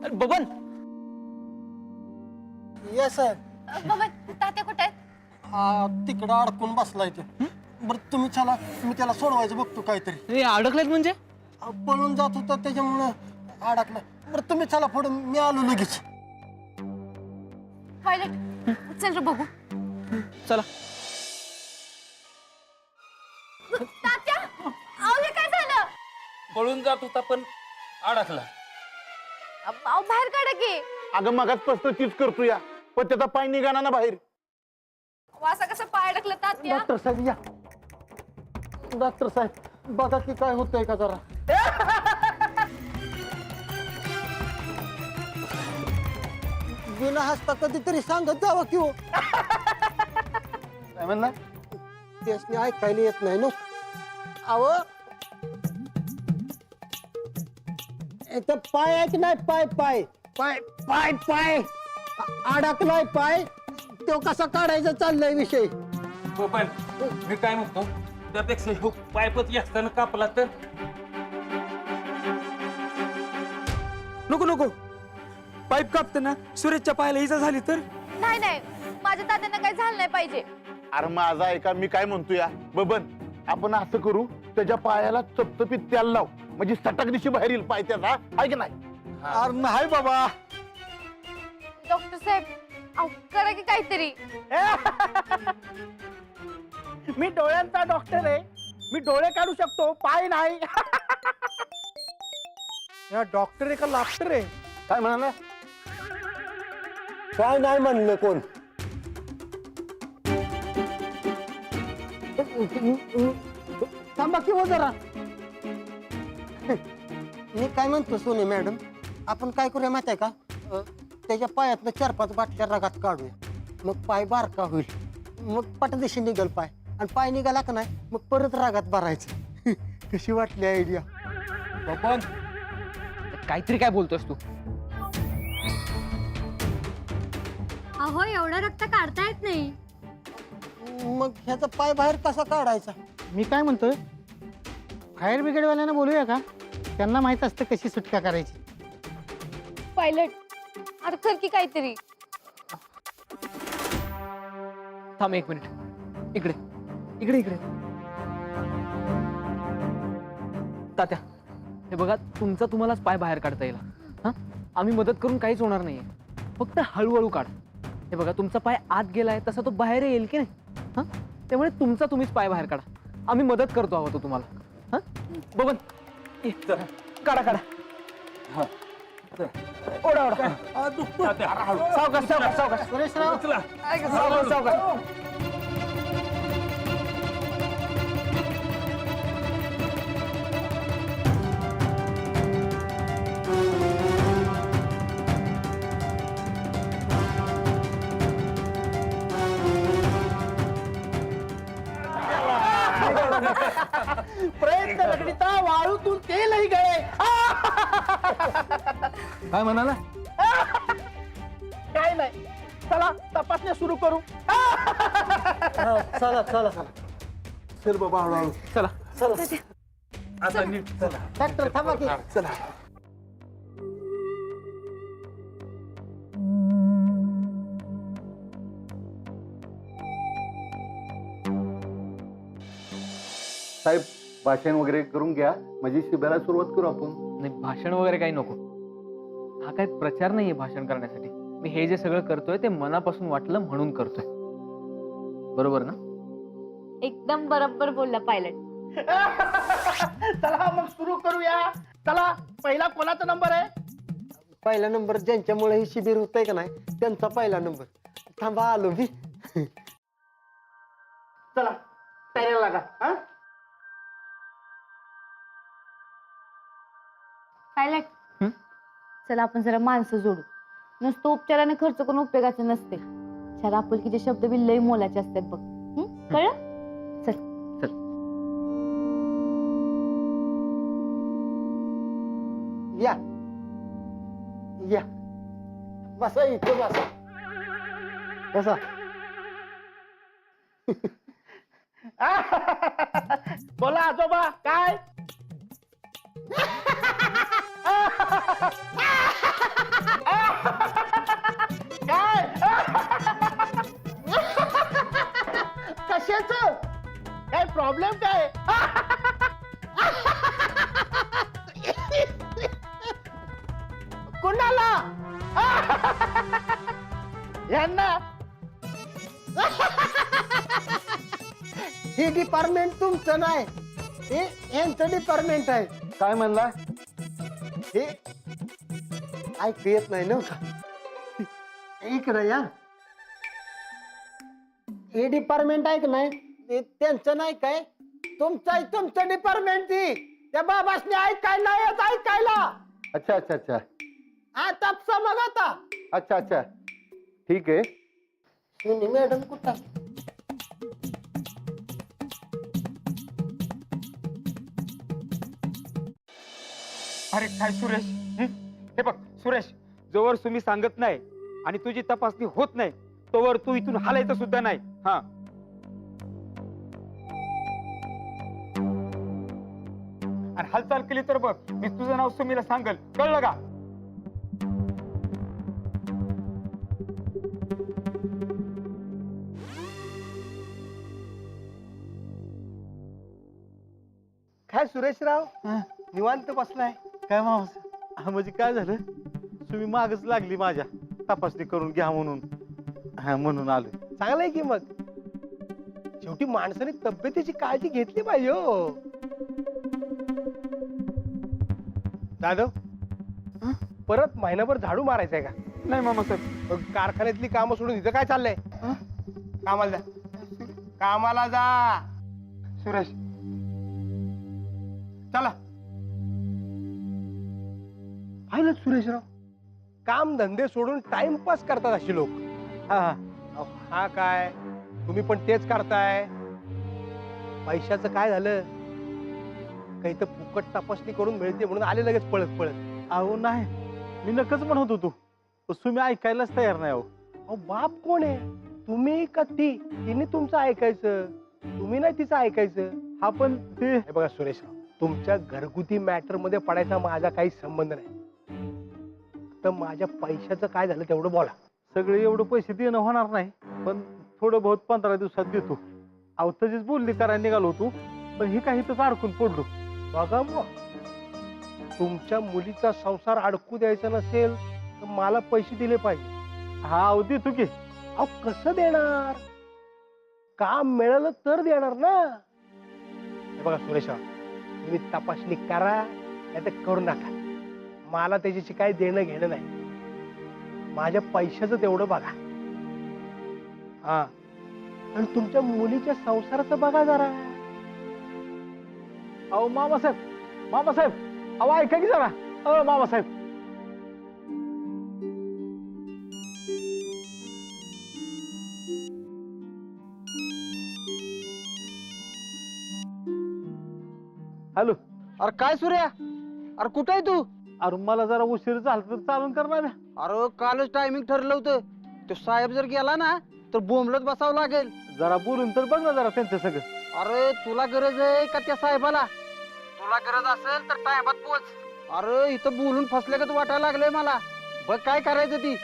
Baban yes sir. Baban Tatya कुठे आहेत? तिकडं अडकून बसलाय ते. बरं तुम्ही चला, मी त्याला सोडवायचं बघतो काहीतरी. हे अडकलेत म्हणजे? पळून जात होता त्याच्यामुळं अडकला. बरं तुम्ही चला पुढे, मी आलो लगेच. पायलट चल रे बघू. चला. तात्या अहो हे काय झालं? पळून जात होता पण अडकला. अहो बाहेर काढा की. अगं मगाचपासून तीच करतो या, पण त्याचा पाय निघाना ना बाहेर. वासा कसं पाय अडकलं तात्या? डॉक्टर साहेब या. डॉक्टर साहेब बघा की काय होतंय का जरा. बिना हसता कधीतरी सांगत जावं की हो. काय म्हणला? त्यासनी ऐकायला येत नाही नो. अहो इथं पाय आहे की नाही? पाय पाय पाय पाय पाय अडकलाय पाय. तो कसा काढायचा चाललाय विषय. पण मी काय म्हणतो, त्यापेक्षा हो पायपच असताना कापला तर. नको नको, पाईप कापताना सुरेशच्या पायाला इजा झाली तर? नाही नाही, माझ्या तात्यांना काही झालं नाही पाहिजे. अरे माझा ऐका, मी काय म्हणतो या बबन, आपण असं करू, त्याच्या पायाला चपचपीत तेल लाव, म्हणजे सटक दिशी बाहेर येईल पाय त्याचा. आहे की नाही? अरे नाही बाबा. डॉक्टर साहेब अहो करा की काहीतरी. मी डोळ्यांचा डॉक्टर आहे, मी डोळे काढू शकतो, पाय नाही. या डॉक्टर आहे का लाफ्टर आहे? काय म्हणाला? काय नाही म्हणलं कोण. थांबा की हो जरा. मी काय म्हणतो सोने मॅडम, आपण काय करूया माहिती आहे का? त्याच्या पायातनं 4-5 बाटल्या रगात काढूया, मग पाय बारका होईल, मग पटदिशी निघल पाय, आणि पाय निघाला का नाही मग परत रागात भरायचं. कशी वाटली आयडिया? बबन काहीतरी काय बोलतोस तू? अहो एवढं रक्त काढता येत नाही. मग ह्याचा पाय बाहेर कसा काढायचा? मी काय म्हणतोय, फायर ब्रिगेडवाल्यांना बोलूया का? त्यांना माहित असतं कशी सुटका करायची. पायलट अरे कर की काहीतरी. थांब 1 मिनिट. इकडे इकडे इकडे. तात्या हे बघा, तुमचा तुम्हालाच पाय बाहेर काढता येईल. हा, आम्ही मदत करून काहीच होणार नाहीये. फक्त हळूहळू काढ. हे बघा, तुमचा पाय आत गेलाय तसा तो बाहेर येईल की नाही. हा, त्यामुळे तुमचा तुम्हीच पाय बाहेर काढा. आम्ही मदत करतो आहोत तुम्हाला. हा बबन काढा काढा. ओढा ओढा. सावकाश सावकाश सावकाश. सुरेशराव सावकाश सावकाश. प्रयत्न रगडिता वाळूतून तेलही गळे. काय म्हणाला? काय नाही, चला तपासण्या सुरू करू. चला चला चला. चल बाबा हळूहळू. चला चला. आता नीट चला. डॉक्टर थांबा की. चला. साहेब भाषण वगैरे करून घ्या, म्हणजे शिबिराला सुरुवात करू आपण. नाही, भाषण वगैरे काही नको. हा काय प्रचार नाहीये भाषण करण्यासाठी. मी हे जे सगळं करतोय ते मनापासून वाटलं म्हणून करतोय. बरोबर ना? एकदम बरोबर बोलला पायलट. चला मग सुरू करूया. चला, पहिला कोणाचा नंबर आहे? पहिला नंबर ज्यांच्यामुळे हे शिबिर होतंय का नाही त्यांचा पहिला नंबर. थांबा आलो मी. चला तयारीला लागा. हा, पायलट चला आपण जरा माणसं जोडू. नुसतं उपचाराने खर्च करून उपयोगाचे नसते. जरा आपुलकीचे शब्द बी लई मोलाचे असतात बघ. कळलं? चल चल. या या. बसा इथे बसा. बसा. बोला आजोबा काय? यांना हे डिपार्टमेंट तुमचं नाही, हे यांचं डिपार्टमेंट आहे. काय म्हणला? हे ऐकू येत नाही ना. इकडं या. हे डिपार्टमेंट आहे का नाही, ते त्यांचं नाही काय, तुमचं आहे. तुमचं डिपार्टमेंट ती त्या बाबासने ऐकायला नाही येत, ऐकायला. अच्छा अच्छा अच्छा आता समज आता. अच्छा अच्छा ठीक आहे. सोनी मॅडम कुठं? अरे काय सुरेश, हे बघ सुरेश, जोवर तुम्ही सांगत नाही आणि तुझी तपासणी होत नाही तोवर तू इथून हालायचं सुद्धा नाही. हा आणि हालचाल केली तर बघ मी तुझं नाव सुमीला सांगल, कळलं का? काय सुरेशराव निवांत बसलाय? काय मामा म्हणजे काय झालं, तुम्ही मागच लागली माझ्या तपासणी करून घ्या म्हणून. हा म्हणून आलो. चांगलंय की मग, शेवटी माणसाने तब्येतीची काळजी घेतली पाहिजे. हो दादा, परत महिनाभर झाडू मारायचंय का? नाही मामा साहेब, मग कारखान्यातली कामं सोडून इथं काय चाललंय? कामाला जा, कामाला जा. सुरेश चला. पाहिलं सुरेशराव, काम धंदे सोडून टाइमपास करतात अशी लोक. हा हा अहो, हा काय तुम्ही पण तेच करताय? पैशाचं काय झालं? काही तर फुकट तपासणी करून मिळते म्हणून आले लगेच पळत पळत. अहो नाही, मी नकच म्हणत होतो, पण तुम्ही ऐकायलाच तयार नाही. अहो अहो बाप कोण आहे, तुम्ही का ती? तिने तुमचं ऐकायचं, तुम्ही नाही तिचं ऐकायचं. हा पण ते हे बघा सुरेशराव, तुमच्या घरगुती मॅटर मध्ये पडायचा माझा काही संबंध नाही. तर माझ्या पैशाचं काय झालं तेवढं बोला. सगळे एवढं पैसे देणं होणार नाही, पण थोडं बहुत 15 दिवसात देतो. अहो तशीच बोलली करायला निघालो होतो, पण हे काही तर अडकून पडलो. बघा मग, तुमच्या मुलीचा संसार अडकू द्यायचा नसेल तर मला पैसे दिले पाहिजे. हा अहो देतो की. अहो कसं देणार? काम मिळालं तर देणार ना. हे बघा सुरेशराव, तुम्ही तपासणी करा नाही तर करू नका, मला त्याच्याशी काही देणं घेणं नाही. माझ्या पैशाचं तेवढं बघा. हा, आणि तुमच्या मुलीच्या संसाराचं बघा जरा. अहो मामासाहेब, मामासाहेब, अहो ऐका की जरा. मामासाहेब, हॅलो. अरे काय सूर्या, अरे कुठं आहे तू? अरे मला जरा उशीर झाला तर चालून करणार. अरे कालच टायमिंग ठरलं होतं, तो साहेब जर गेला ना तर बोंबलत बसावं लागेल. जरा बोलून तर बघ ना जरा त्यांचं सगळं. अरे तुला गरज आहे का त्या साहेबाला? तुला गरज असेल तर टायमात पोच. अरे इथं बोलून फसल्यागत वाटायला लागलंय मला. बघ काय करायचं ती.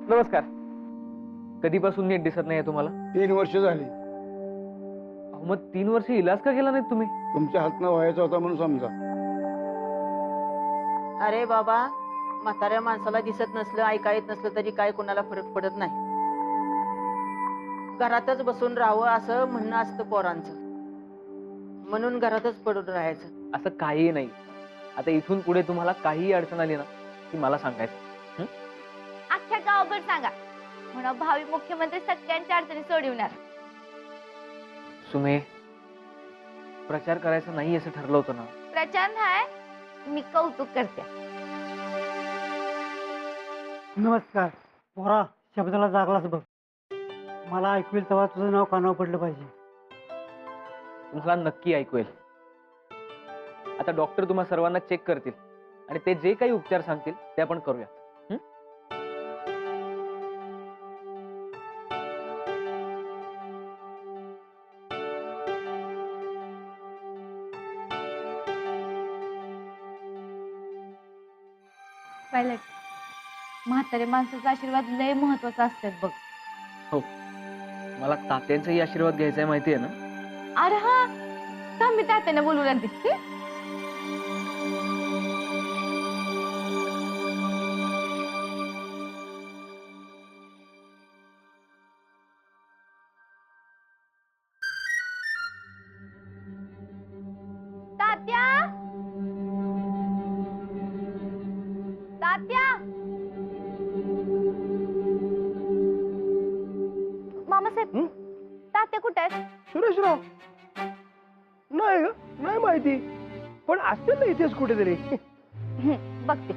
नमस्कार. कधीपासून नीट दिसत नाहीये तुम्हाला? 3 वर्ष झाली. अहो, मग 3 वर्ष इलाज का केला नाहीत तुम्ही? तुमच्या हातनं व्हायचा होता म्हणून समजा. अरे बाबा, म्हाताऱ्या माणसाला दिसत नसलं, ऐका येत नसलं तरी काय कोणाला फरक पडत नाही. घरातच बसून राहावं असं म्हणणं असतं पोरांचं, म्हणून घरातच पडून राहायचं. असं काही नाही. आता इथून पुढे तुम्हाला काही अडचण आली ना ती मला सांगायचं. अख्ख्या गावभर सांगा, म्हणा भावी मुख्यमंत्री सगळ्यांच्या अडचणी सोडवणार. सुमे, प्रचार करायचा नाही असं ठरलं होतं ना? प्रचार नाही, मी कौतुक करते. नमस्कार. पोरा, शब्दाला जागलाच बघ. मला ऐकू येईल तेव्हा तुझं नाव कानावर पडलं पाहिजे. तुम्हाला नक्की ऐकू येईल. आता डॉक्टर तुम्हा सर्वांना चेक करतील आणि ते जे काही उपचार सांगतील ते आपण करूया. हं? पायलट, म्हातारे माणसाचा आशीर्वाद लय महत्वाचा असतात बघ. मला तात्यांचाही आशीर्वाद घ्यायचा आहे, माहिती आहे ना? अरे हा, थांब मी तात्याने बोलू लागते. तात्या, तात्या, मामासाहेब, तात्या कुठे आहेत? सुरेशराव नाही ग, नाही माहिती, पण असतील ना इथेच कुठेतरी. बघते.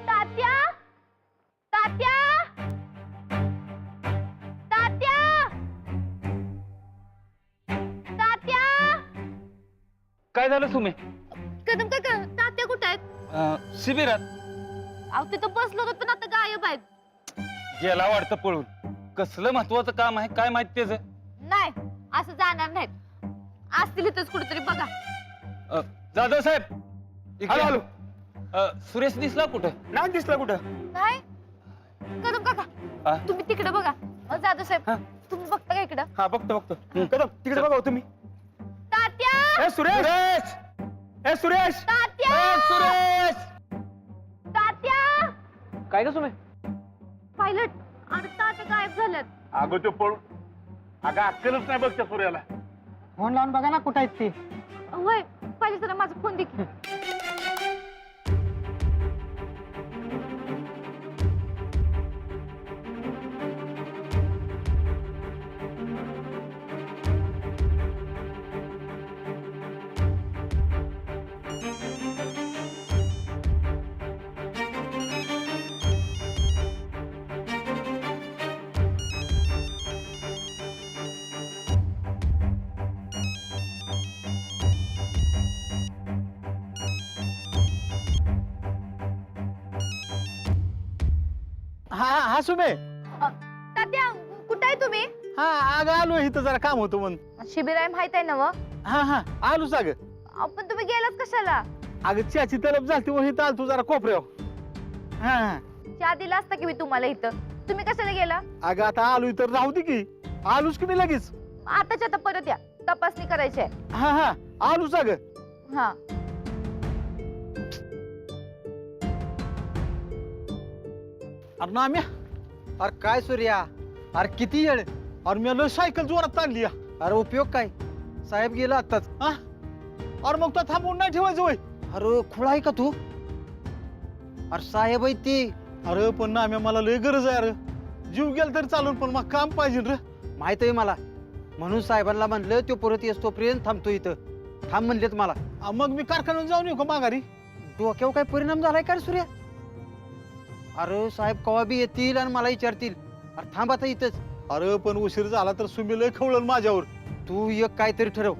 तात्या, तात्या, तात्या, तात्या. काय झालं सुमे? कदम काका, तात्या कुठे आहेत? शिबिरात अहो तिथं बसलो होतो पण आता गायब आहेत. गेला वाटतं पळून. कसलं महत्वाचं काम आहे काय माहित त्याच? नाही, असं जाणार नाहीत. असतील इथंच कुठेतरी बघा. जाधव साहेब, हॅलो हॅलो. सुरेश दिसला कुठं? नाही दिसला कुठं. नाही, कदम काका, हा? तुम्ही तिकडे बघा. जाधव साहेब, हा? तुम्ही बघता का इकडं? हा बघतो बघतो. कदम तिकडे बघा तुम्ही. तात्या, ए सुरेश, ए सुरेश, तात्या, ए सुरेश. तात्या. काय ग सुमे? पायलट, आणि तात्या गायब झाल्यात. अगं तो पळून, अगं अक्कलच नाही बघ त्या सूर्याला. फोन लावून बघा ना कुठं आहेत ते. होय, पहिले जरा माझा फोन दे की. हा हा सुमे. तात्या, कुठे आहे तुम्ही? हा अगं आलो इथं जरा काम होतं म्हणून. शिबिर आहे माहित आहे ना व? हा हा आलोच अगं. पण तुम्ही गेलात कशाला? अगं चहाची तलब झाली म्हणून इथं आलतो जरा कोपऱ्यावर. हा हा चहा दिला असता की मी तुम्हाला इथं. तुम्ही कशाला गेला? अगं आता आलो तर राहू दे की. आलोच की मी लगेच. आताच्या आता परत या, तपासणी करायची आहे. हा हा आलोच अगं. हा. अरे नाम्या, अरे काय सूर्या, अरे किती येळ. अरे मी लय सायकल जोरात चालली. अरे उपयोग काय, साहेब गेला आत्ताच. हा अरे मग तो थांबवून नाही ठेवायचं वय. अरे खुळा आहे का तू? अरे साहेब आहे ती. अरे पण नाम्या मला लय गरज आहे. अरे जीव गेला तरी चालून पण मग काम पाहिजे रे. माहित आहे मला, म्हणून साहेबांना म्हणलं तो परत येस तोपर्यंत थांबतो इथं. थांब म्हणलेत मला. मग मी कारखान्यात जाऊन येऊ का माघारी? डोक्यावर काय परिणाम झालाय का रे सूर्या? अरे साहेब कवा बी येतील आणि मला विचारतील. अरे थांब आता इथंच. अरे पण उशीर झाला तर सुमी लय खवळल माझ्यावर. तू एक काहीतरी ठरव,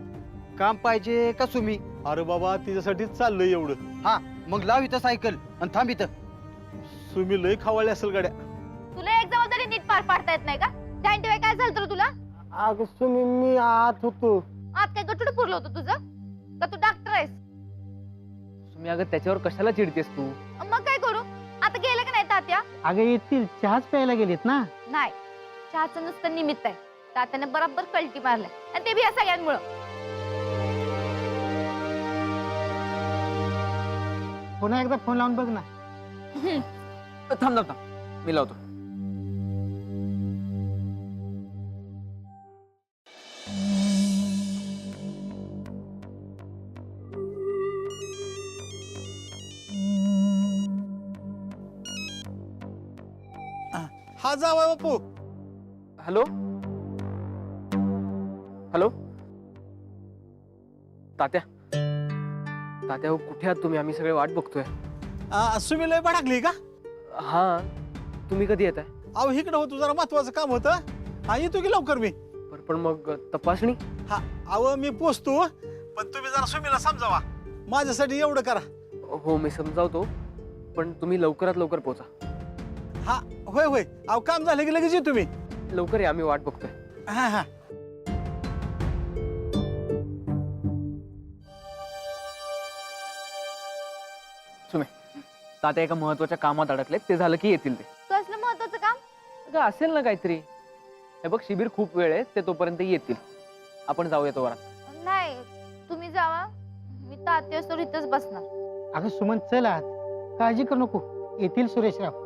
काम पाहिजे का सुमी? अरे बाबा तिच्यासाठीच चाललंय एवढं. हा मग लाव इथं सायकल आणि थांब इथं. सुमी लय खवळली असेल गाड्या. तुला एक जबाबदारी नीट पार पाडता येत नाही का? जाईंटिवाय काय झालं तर तुला? अगं सुमी मी आत होतो. आत काय गटुड पुरलं होतं तुझं? का तू डॉक्टर आहेस? सुमी अगं त्याच्यावर कशाला चिडतेस तू? मग काय करू? आता गेलं का नाही तात्या? अगं येतील, चहाच प्यायला गेलेत ना. नाही, चहाचं नुसतं निमित्त आहे. तात्याने बरोबर कल्टी मारलाय, आणि ते बी या सगळ्यांमुळं. पुन्हा एकदा फोन लावून बघ ना. थांब थांब थांब, मी लावतो. हा जावा बापू. हॅलो हॅलो, तात्या तात्या हो, कुठे आहात तुम्ही? आम्ही सगळे वाट बघतोय. सुमी लय भडकली का? हा, तुम्ही कधी येत आहे? अहो इकडं होतो जरा महत्वाचं काम होतं. हा येतो की लवकर मी. पण मग तपासणी? हा अहो मी पोचतो, पण तुम्ही जरा सुमीला समजावा. माझ्यासाठी एवढं करा. हो मी समजावतो, पण तुम्ही लवकरात लवकर पोचा. हा होय होय, अहो काम झालं की लगेच येतो मी. लवकर या, आम्ही वाट बघतोय. हा हा. सुमे, तात्या एका महत्वाच्या कामात अडकले, ते झालं की येतील ते. कसलं महत्वाचं काम? अगं असेल ना काहीतरी. हे बघ, शिबिर खूप वेळ आहे, ते तोपर्यंत येतील. आपण जाऊया तो वरात. नाही, तुम्ही जावा, मी तात्यासोबत इथंच बसणार. अगं सुमन चल आत, काळजी करू नको, येतील सुरेशराव.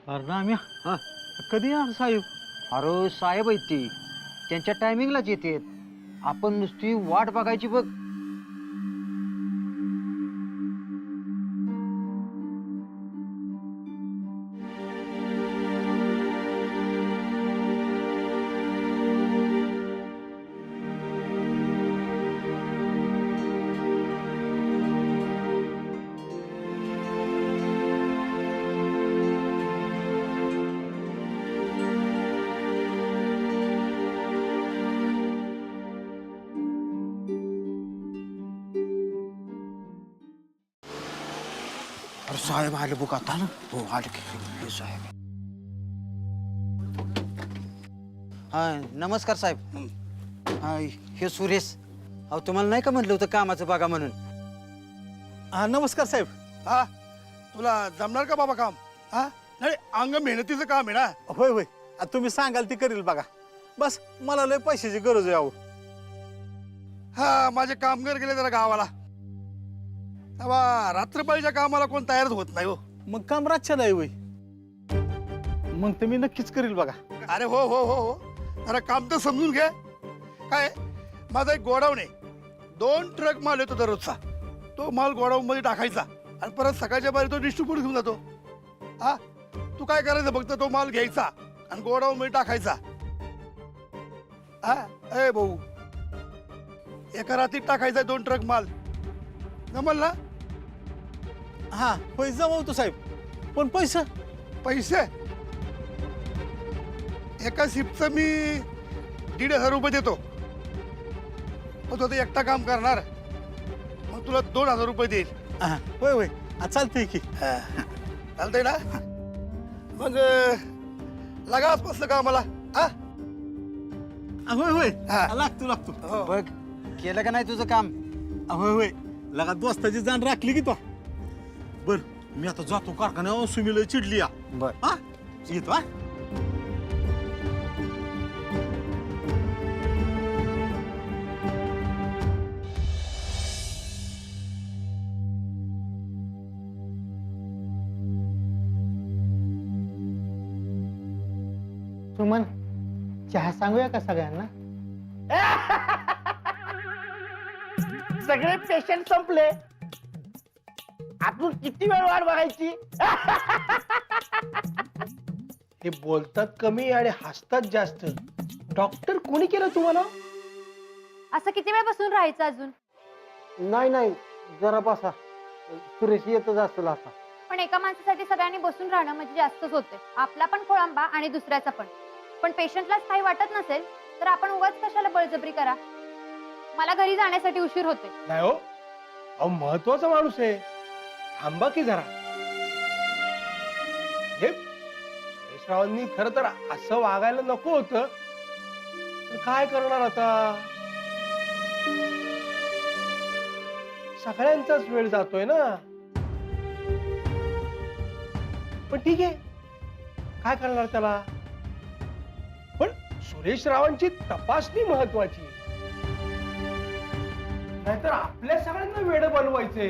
अरे राम्या, हा कधी येणार साहेब? अरे साहेब आहेत ती, त्यांच्या टायमिंगलाच येते. आपण नुसती वाट बघायची बघ. अरे साहेब आले बघ आता ना. हो आले की हे साहेब. हा नमस्कार साहेब. हा हे सुरेश. अहो तुम्हाला नाही का म्हटलं होतं कामाचं बघा म्हणून? हा नमस्कार साहेब. हा तुला जमणार का बाबा काम? हा नाही, अंग मेहनतीचं काम आहे ना. होय होय, आता तुम्ही सांगाल ती करील बघा. बस मला लय पैशाची गरज आहे. अहो हा माझे कामगार गेले जरा गावाला. तेव्हा रात्रपाळीच्या कामाला कोण तयारच होत नाही हो. मग काम रातच्याला आहे होय. मग तुम्ही नक्कीच करील बघा. अरे हो हो हो हो, जरा काम तर समजून घे. काय माझा एक गोडाऊन आहे, 2 ट्रक माल येतो दररोजचा. तो माल गोडाऊन मध्ये टाकायचा आणि परत सकाळच्या बाहेर तो डिस्ट्रीब्यूट घेऊन जातो. हा तू काय करायचं, फक्त तो माल घ्यायचा आणि गोडाऊन मध्ये टाकायचा. हा ए भाऊ, एका रात्रीत टाकायचा 2 ट्रक माल, जमल ना? हा होय जमवतो साहेब. पण पैसा? पैसे एका शिफ्टचं मी 1,500 रुपये देतो. मग तू आता एकटा काम करणार, मग तुला 2,000 रुपये देईल. हा होय होय, चालतंय की. चालतंय ना? मग लगा आसपासलं कामाला. हा होय होय, हा. लागतो लागतो. हो. बघ केलं का नाही तुझं काम? होय होय, लगा दोस्ताची जाण राखली की तो. बर मी आता जातो कारखान्यावर, सुमीला चिडली या. बर. हा येतो. हा सुमन, चहा सांगूया का सगळ्यांना? सगळे पेशंट संपले, आपण किती वेळ वाट बघायची? हे बोलतात कमी आणि हसतात जास्त. डॉक्टर कोणी केलं तुम्हाला? असं किती वेळ बसून राहायचं अजून? नाही नाही, जरा बसा. सुरेश येतच असेल आता. पण एका माणसासाठी सगळ्यांनी बसून राहणं म्हणजे जास्तच होते. आपला पण खोळंबा आणि दुसऱ्याचा पण. पण पेशंटलाच काही वाटत नसेल तर आपण उगाच कशाला बळजबरी करा. मला घरी जाण्यासाठी उशीर होते. नाही हो, अहो महत्वाचा माणूस आहे, थांबा की जरा. हे सुरेशरावांनी खरं तर असं वागायला नको होतं, पण काय करणार आता? सगळ्यांचाच वेळ जातोय ना. पण ठीक आहे, काय करणार त्याला? पण सुरेशरावांची तपासणी महत्वाची, नाहीतर आपल्या सगळ्यांना वेड बनवायचे.